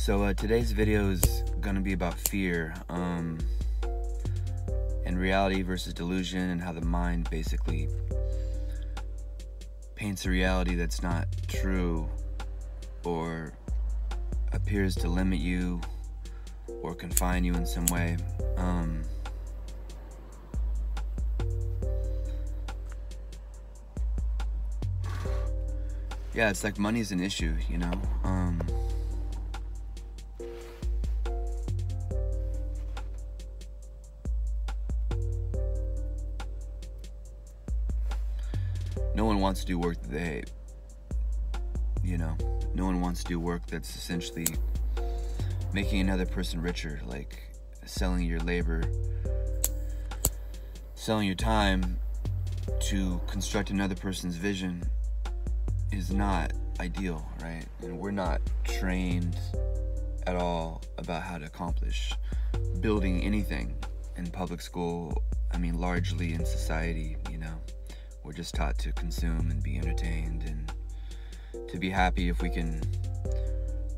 So today's video is gonna be about fear, and reality versus delusion, and how the mind basically paints a reality that's not true or appears to limit you or confine you in some way. Yeah, it's like money's an issue, you know. No one wants to do work that they hate, you know. No one wants to do work that's essentially making another person richer, like selling your labor, selling your time to construct another person's vision is not ideal, right? And we're not trained at all about how to accomplish building anything in public school. I mean, largely in society, you know. We're just taught to consume and be entertained and to be happy if we can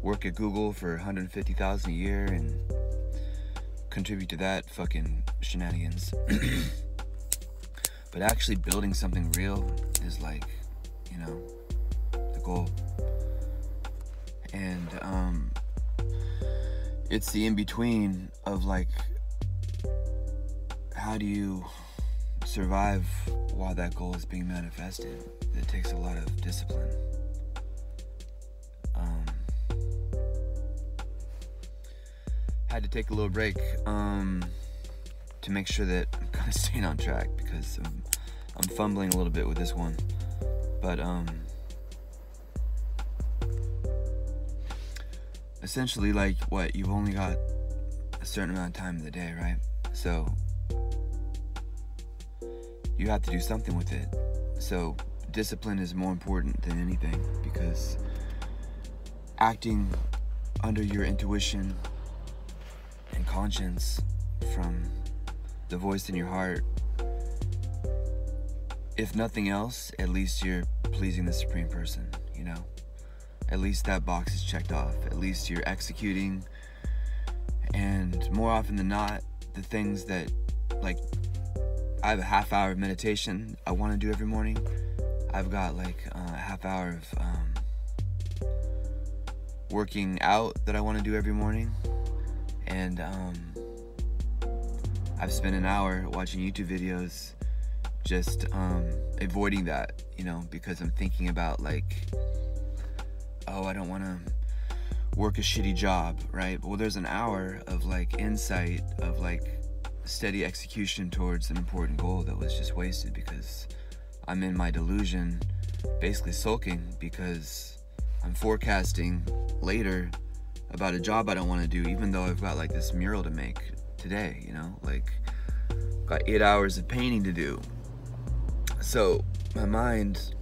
work at Google for $150,000 a year and contribute to that fucking shenanigans. But actually building something real is like, you know, the goal. And it's the in-between of like, how do you survive while that goal is being manifested? It takes a lot of discipline. Had to take a little break to make sure that I'm kind of staying on track, because I'm fumbling a little bit with this one. But essentially, like, what, you've only got a certain amount of time in the day, right? So you have to do something with it. So discipline is more important than anything, because acting under your intuition and conscience from the voice in your heart, if nothing else, at least you're pleasing the Supreme Person, you know? At least that box is checked off. At least you're executing. And more often than not, the things that, like, I have a half hour of meditation I want to do every morning. I've got like a half hour of working out that I want to do every morning. And I've spent an hour watching YouTube videos just avoiding that, you know, because I'm thinking about like, oh, I don't want to work a shitty job, right? Well, there's an hour of like insight, of like steady execution towards an important goal that was just wasted because I'm in my delusion, basically sulking because I'm forecasting later about a job I don't want to do, even though I've got like this mural to make today, you know, like got 8 hours of painting to do. So my mind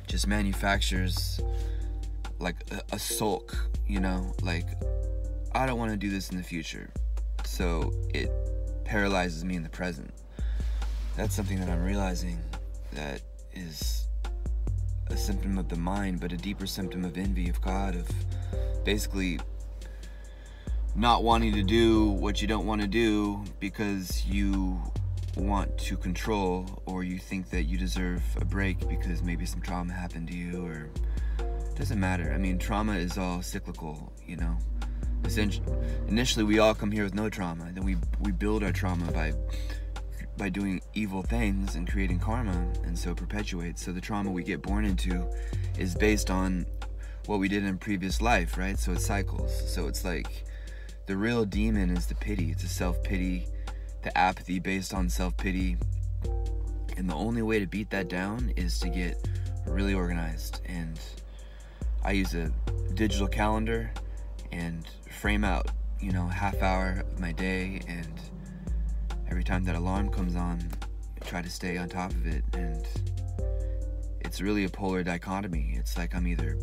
just manufactures like a sulk, you know, like I don't want to do this in the future. So it paralyzes me in the present. That's something that I'm realizing that is a symptom of the mind, but a deeper symptom of envy of God, of basically not wanting to do what you don't want to do because you want to control, or you think that you deserve a break because maybe some trauma happened to you, or it doesn't matter. I mean, trauma is all cyclical, you know. Initially we all come here with no trauma, then we build our trauma by doing evil things and creating karma, and so it perpetuates. So the trauma we get born into is based on what we did in a previous life, right? So it cycles. So it's like the real demon is the pity. It's a self-pity, the apathy based on self-pity, and the only way to beat that down is to get really organized. And I use a digital calendar and frame out, you know, half hour of my day, and every time that alarm comes on, I try to stay on top of it. And it's really a polar dichotomy. It's like I'm either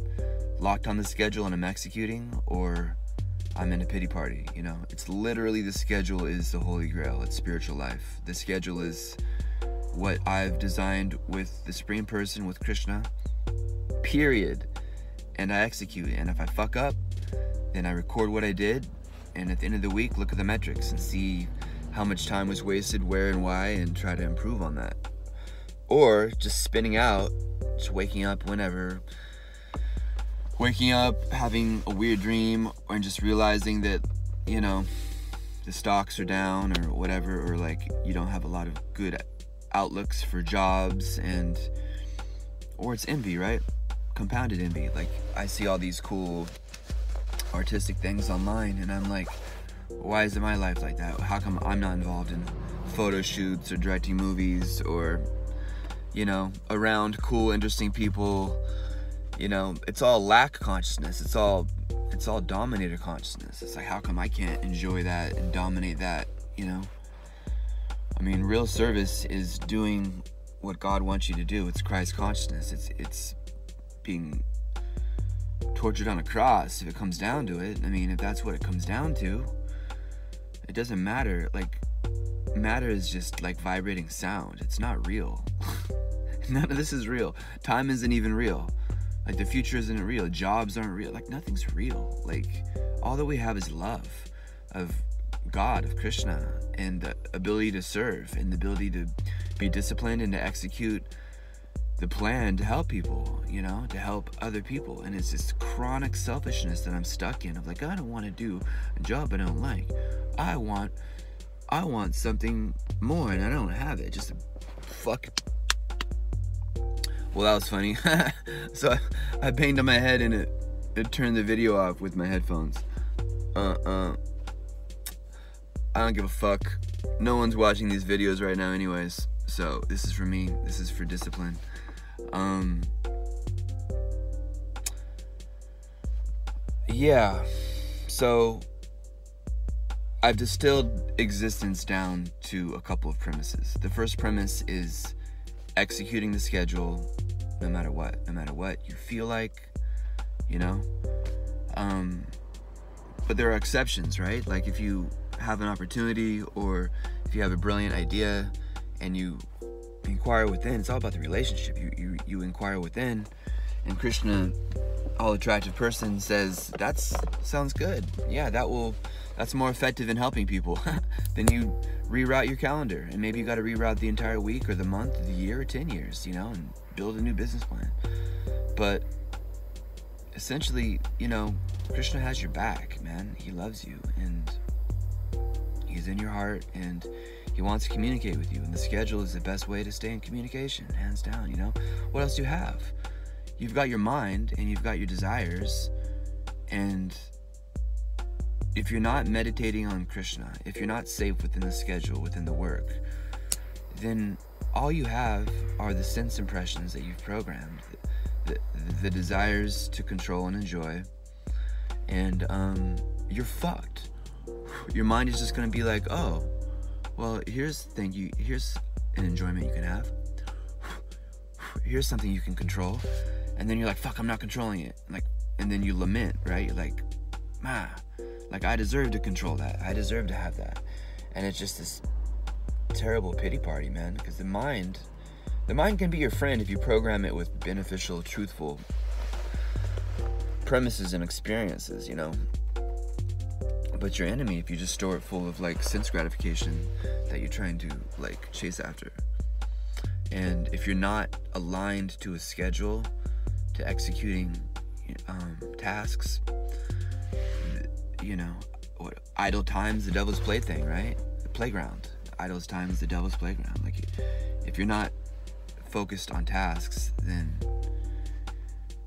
locked on the schedule and I'm executing, or I'm in a pity party, you know. It's literally, the schedule is the holy grail. It's spiritual life. The schedule is what I've designed with the Supreme Person, with Krishna, period. And I execute. And if I fuck up, then I record what I did, and at the end of the week, look at the metrics and see how much time was wasted, where and why, and try to improve on that. Or just spinning out, just waking up whenever, waking up, having a weird dream, and just realizing that, you know, the stocks are down or whatever, or like you don't have a lot of good outlooks for jobs, and or it's envy, right? Compounded envy. Like, I see all these cool artistic things online, and I'm like, why isn't my life like that? How come I'm not involved in photo shoots or directing movies, or, you know, around cool, interesting people? You know, it's all lack consciousness. It's all dominator consciousness. It's like, how come I can't enjoy that and dominate that, you know? I mean, real service is doing what God wants you to do. It's Christ consciousness. It's being tortured on a cross, if it comes down to it. I mean, if that's what it comes down to, it doesn't matter. Like, matter is just like vibrating sound. It's not real. None of this is real. Time isn't even real. Like, the future isn't real. Jobs aren't real. Like, nothing's real. Like, all that we have is love of God, of Krishna, and the ability to serve, and the ability to be disciplined and to execute the plan to help people, you know, to help other people. And it's this chronic selfishness that I'm stuck in, of like, I don't want to do a job I don't like. I want something more, and I don't have it. Just fuck. Well, that was funny. So I banged on my head, and it turned the video off with my headphones. I don't give a fuck. No one's watching these videos right now anyways. So this is for me. This is for discipline. Yeah. So I've distilled existence down to a couple of premises. The first premise is executing the schedule no matter what you feel like, you know. But there are exceptions, right? Like, if you have an opportunity, or if you have a brilliant idea and you inquire within, it's all about the relationship. You inquire within, and Krishna, all attractive person, says, that sounds good. Yeah, that's more effective in helping people. Then you reroute your calendar, and maybe you got to reroute the entire week or the month or the year or 10 years, you know, and build a new business plan. But essentially, you know, Krishna has your back, man. He loves you, and he's in your heart, and he wants to communicate with you, and the schedule is the best way to stay in communication, hands down, you know. What else do you have? You've got your mind, and you've got your desires, and if you're not meditating on Krishna, if you're not safe within the schedule, within the work, then all you have are the sense impressions that you've programmed, the desires to control and enjoy, and you're fucked. Your mind is just going to be like, oh, well, here's an enjoyment you can have. Here's something you can control. And then you're like, fuck, I'm not controlling it. Like, and then you lament, right? You're like, like, I deserve to control that. I deserve to have that. And it's just this terrible pity party, man. Because the mind can be your friend if you program it with beneficial, truthful premises and experiences, you know. But your enemy if you just store it full of, like, sense gratification that you're trying to, like, chase after. And if you're not aligned to a schedule, to executing tasks, you know, what, idle time's the devil's plaything, right? The playground. Idle time's the devil's playground. Like, if you're not focused on tasks, then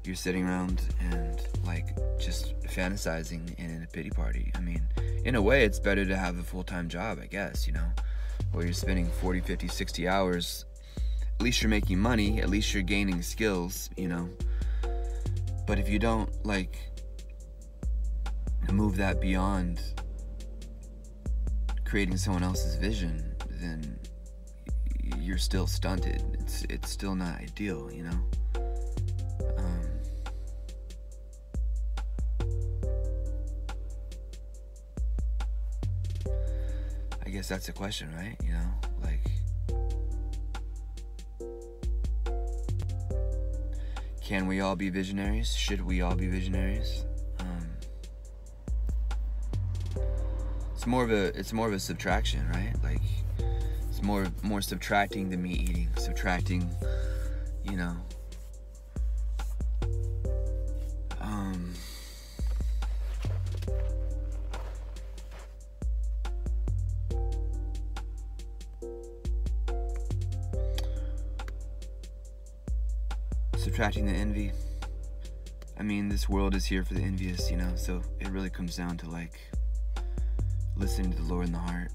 you're sitting around and, like, just fantasizing in a pity party. I mean, in a way, it's better to have a full-time job, I guess, you know, where you're spending 40, 50, 60 hours. At least you're making money. At least you're gaining skills, you know. But if you don't, like, move that beyond creating someone else's vision, then you're still stunted. It's still not ideal, you know. I guess that's the question, right? You know, like, can we all be visionaries? Should we all be visionaries? it's more of a subtraction, right? Like, it's more subtracting than meat eating, subtracting, you know, subtracting the envy. I mean, this world is here for the envious, you know, so it really comes down to, like, listening to the Lord in the heart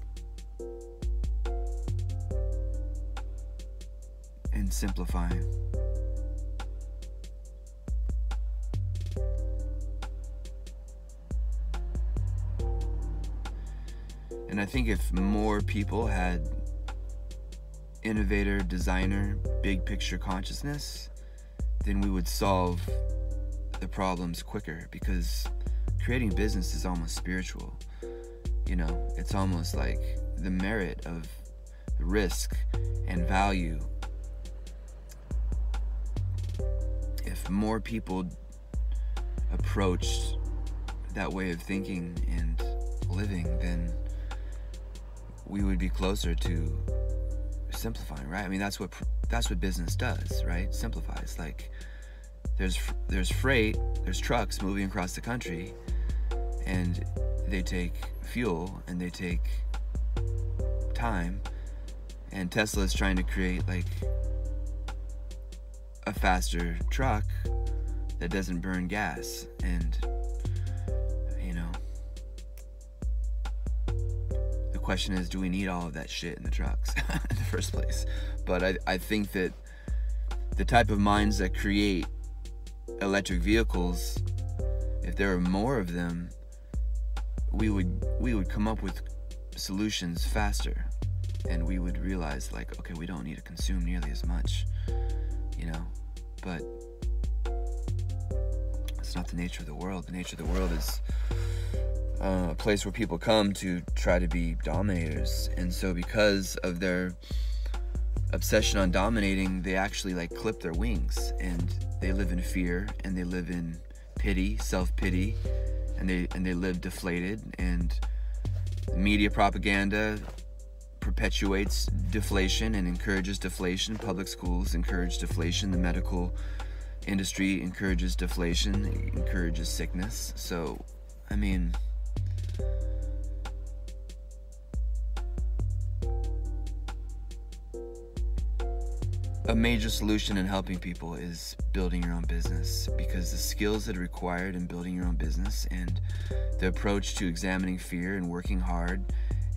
and simplifying. And I think if more people had innovator, designer, big picture consciousness, then we would solve the problems quicker, because creating business is almost spiritual. You know, it's almost like the merit of risk and value. If more people approached that way of thinking and living, then we would be closer to simplifying, right? I mean, that's what business does, right? Simplifies. Like, there's freight, there's trucks moving across the country, and they take fuel and they take time, and Tesla is trying to create like a faster truck that doesn't burn gas. And you know, the question is, do we need all of that shit in the trucks in the first place? But I think that the type of minds that create electric vehicles, if there were more of them, we would come up with solutions faster, and we would realize, like, okay, we don't need to consume nearly as much, you know. But it's not the nature of the world. The nature of the world is a place where people come to try to be dominators, and so because of their obsession on dominating, they actually like clip their wings, and they live in fear, and they live in pity, self-pity, and they live deflated. And media propaganda perpetuates deflation and encourages deflation. Public schools encourage deflation. The medical industry encourages deflation, encourages sickness. So, I mean, a major solution in helping people is building your own business, because the skills that are required in building your own business and the approach to examining fear and working hard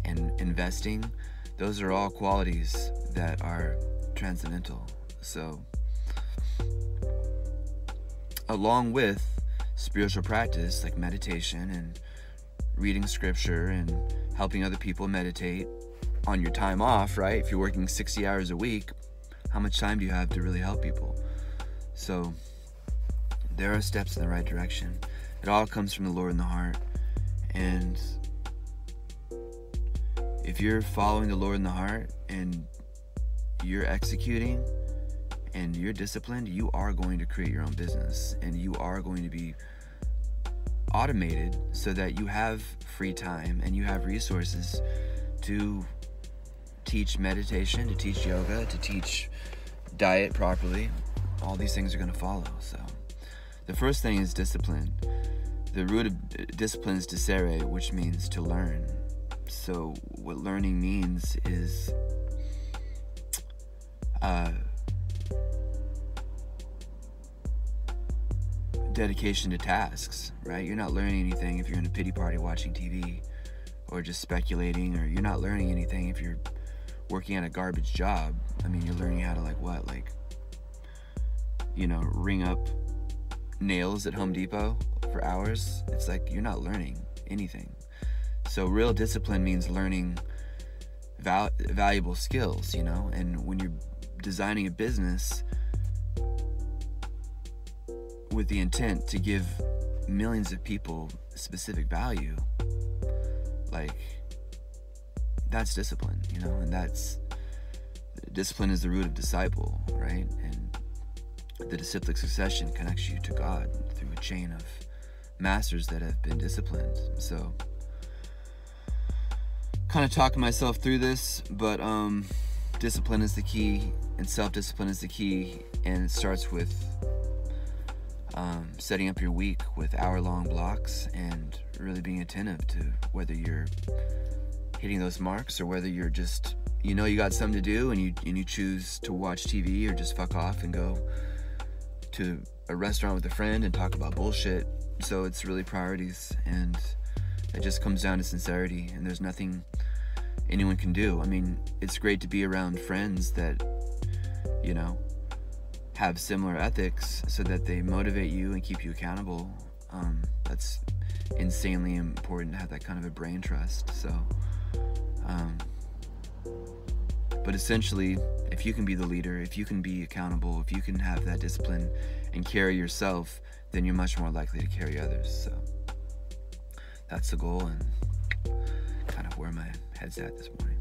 and investing, those are all qualities that are transcendental. So, along with spiritual practice like meditation and reading scripture and helping other people meditate on your time off, right? If you're working 60 hours a week, how much time do you have to really help people? So there are steps in the right direction. It all comes from the Lord in the heart. And if you're following the Lord in the heart and you're executing and you're disciplined, you are going to create your own business, and you are going to be automated so that you have free time and you have resources to teach meditation, to teach yoga, to teach diet properly. All these things are going to follow. So the first thing is discipline. The root of discipline is discere, which means to learn. So what learning means is dedication to tasks, right? You're not learning anything if you're in a pity party watching TV or just speculating, or you're not learning anything if you're working at a garbage job. I mean, you're learning how to ring up nails at Home Depot for hours. It's like you're not learning anything. So real discipline means learning valuable skills, you know. And when you're designing a business with the intent to give millions of people specific value, like, that's discipline, you know. And discipline is the root of disciple, right? And the disciplic succession connects you to God through a chain of masters that have been disciplined. So kind of talking myself through this, but discipline is the key, and self-discipline is the key, and it starts with setting up your week with hour-long blocks and really being attentive to whether you're hitting those marks or whether you're just, you know, you got something to do and you choose to watch TV or just fuck off and go to a restaurant with a friend and talk about bullshit. So it's really priorities, and it just comes down to sincerity, and there's nothing anyone can do. I mean, it's great to be around friends that, you know, have similar ethics so that they motivate you and keep you accountable. That's insanely important to have that kind of a brain trust. So but essentially, if you can be the leader, if you can be accountable, if you can have that discipline and carry yourself, then you're much more likely to carry others. So that's the goal, and kind of where my head's at this morning.